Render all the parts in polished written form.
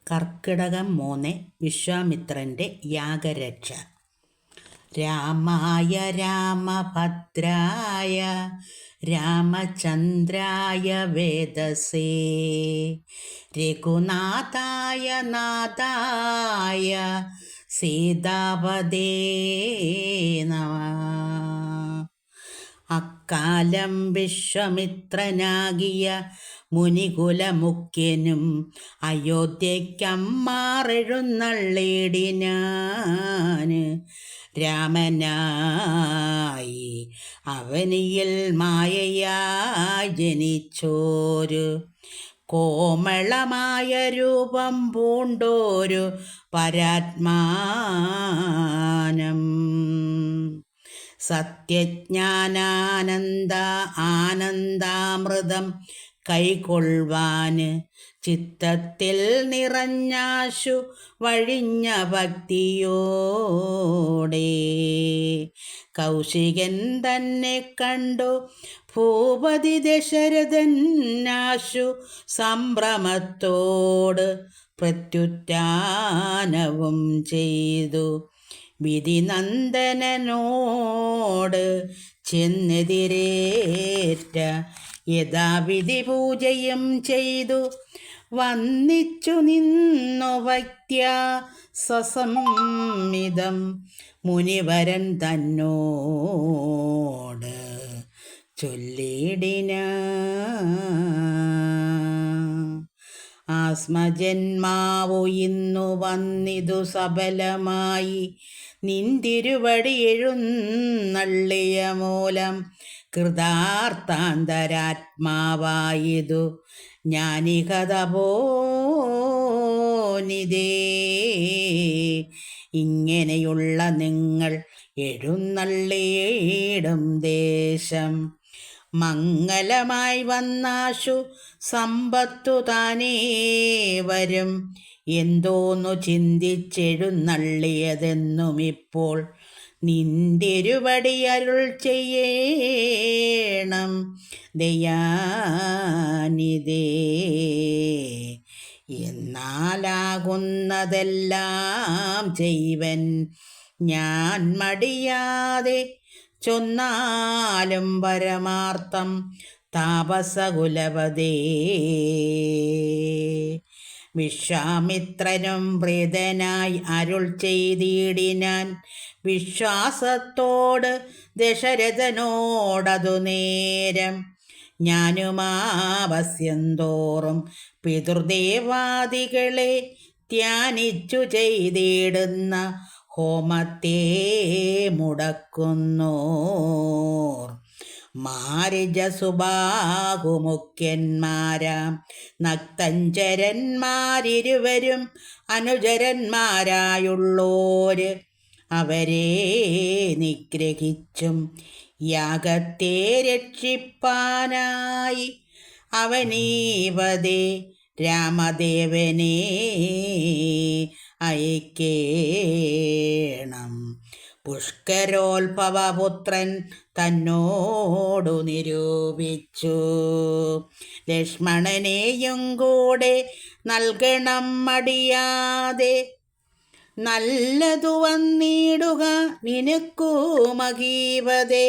കർക്കിടകം 3 വിശ്വാമിത്രൻ്റെ യാഗരക്ഷ. രാമായ രാമഭദ്രായ രാമചന്ദ്രായ വേദസേ രഘുനാഥായ നാഥായ സീതാപദേ നമഃ. അക്കാലം വിശ്വമിത്രനാകിയ മുനികുലമുഖ്യനും അയോധ്യയ്ക്കമ്മാറെഴുന്നള്ളിടിനാൻ. രാമനായി അവനിയിൽ മായയായി ജനിച്ചോരു കോമളമായ രൂപം പൂണ്ടോരു പരാത്മാനം. സത്യജ്ഞാനാനന്ദ ആനന്ദാമൃതം കൈക്കൊള്ളുവാന് ചിത്തത്തിൽ നിറഞ്ഞാശു വഴിഞ്ഞ ഭക്തിയോടെ കൗശികൻ തന്നെ കണ്ടു ഭൂപതി ദശരഥൻ ആശു സംഭ്രമത്തോട് പ്രത്യുത്ഥാനവും ചെയ്തു വിധിനന്ദനനോട് ചെന്നെതിരേറ്റ യഥാവിധി പൂജയും ചെയ്തു വന്നിച്ചു നിന്നു ഭക്ത്യ സസംമിതം മുനിവരൻ തന്നോട് ചൊല്ലിടിന. ആസ്മജന്മാവു ഇന്നു വന്നിതു സഫലമായി നിന്തിരുവടി എഴുന്നള്ളിയ മൂലം കൃതാർത്ഥാന്തരാത്മാവായതു ജ്ഞാനികത പോനിതേ. ഇങ്ങനെയുള്ള നിങ്ങൾ എഴുന്നള്ളിയിടും ദേശം മംഗലമായി വന്നാശു സമ്പത്തു താനേ വരും. എന്തോന്നു ചിന്തിച്ചെഴുന്നള്ളിയതെന്നും ഇപ്പോൾ നിന്തിരുവടി അരുൾ ചെയ്യണം ദയാനിധേ. എന്നാലാകുന്നതെല്ലാം ചെയ്വൻ ഞാൻ മടിയാതെ ചൊന്നാലും പരമാർത്ഥം താപസകുലപതേ. വിശ്വാമിത്രനും പ്രീതനായി അരുൾ ചെയ്തിടിനാൻ വിശ്വാസത്തോട് ദശരഥനോടതു നേരം. ഞാനുമാവസ്യം തോറും പിതൃദേവാദികളെ ധ്യാനിച്ചു ചെയ്തിടുന്ന ഹോമത്തെ മുടക്കുന്നോർ മാരിജസുബാഹുമുഖ്യന്മാരാം നക്തഞ്ചരന്മാരിരുവരും അനുചരന്മാരായുള്ളോര് അവരെ നിഗ്രഹിച്ചും യാഗത്തെ രക്ഷിപ്പാനായി അവനീവതേ രാമദേവനെ അയക്കേണം. പുഷ്കരോത്ഭവപുത്രൻ തന്നോടു നിരൂപിച്ചു ലക്ഷ്മണനെയും കൂടെ നൽകണം മടിയാതെ. നല്ലതു വന്നിടുക നിനക്കു മഹീപതേ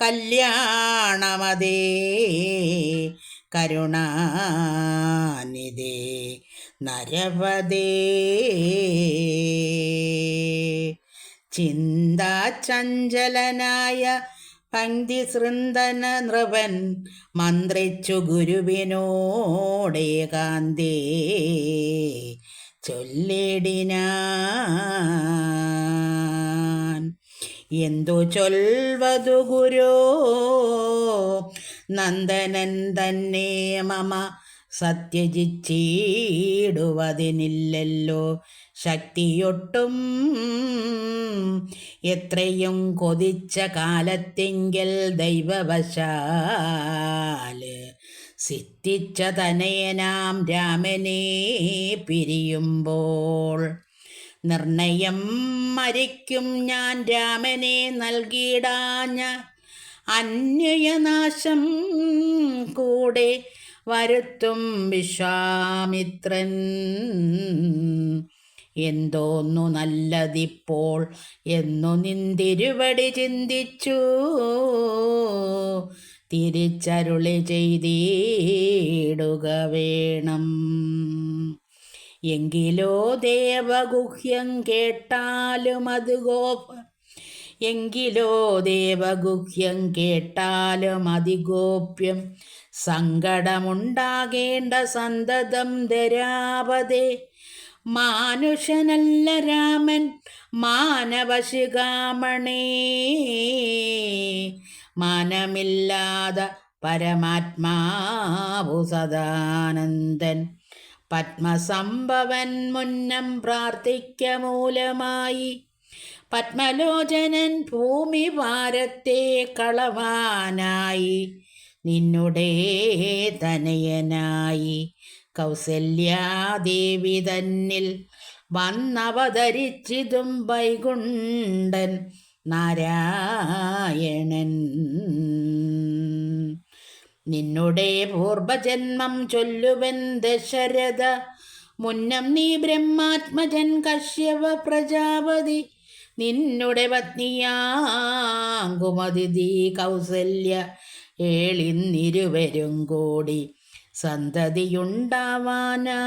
കല്യാണമതേ കരുണാനിധേ നരപതേ. ചിന്താചഞ്ചലനായ പങ്ക്തി സൃന്ദന നൃപൻ മന്ത്രിച്ചു ഗുരുവിനോടേകാന്തേ ചൊല്ലിടിനാൻ. എന്തു ചൊൽവതു ഗുരോ നന്ദനൻ തന്നെ മമ സത്യജിച്ചിടുവതിനില്ലല്ലോ ശക്തിയൊട്ടും. എത്രയും കൊതിച്ച കാലത്തെങ്കിൽ ദൈവവശാല് സിദ്ധിച്ച തനയനാം രാമനെ പിരിയുമ്പോൾ നിർണയം മരിക്കും ഞാൻ രാമനെ നൽകിയിടാഞ്ഞ. അന്വയനാശം കൂടെ വരുത്തും വിശ്വാമിത്രൻ. എന്തോന്നു നല്ലതിപ്പോൾ എന്നു നിന്തിരുവടി ചിന്തിച്ചു തിരിച്ചരുളി ചെയ്തിടുക വേണം. എങ്കിലോ ദേവഗുഹ്യം കേട്ടാലും അത് അതിഗോപ്യം സങ്കടമുണ്ടാകേണ്ട സന്തതം ധരാപതേ. മാനുഷനല്ല രാമൻ മാനവശിഖാമണേ, മാനമില്ലാത പരമാത്മാവു സദാനന്ദൻ. പത്മസംഭവൻ മുന്നം പ്രാർത്ഥിക്ക മൂലമായി പത്മലോചനൻ ഭൂമി ഭാരത്തെ കളവാനായി നിന്നുടെ തനയനായി കൗസല്യാദേവി തന്നിൽ വന്നവതരിച്ചിതും വൈകുണ്ഠൻ നാരായണൻ. നിന്നുടെ പൂർവജന്മം ചൊല്ലുവൻ ദശരഥ, മുന്നം നീ ബ്രഹ്മാത്മജൻ കശ്യപ പ്രജാപതി. നിന്നുടെ പത്നിയാങ്കുമതിഥി കൗസല്യ ഏളിന്നിരുവരും കൂടി സന്തതിയുണ്ടാവാനാ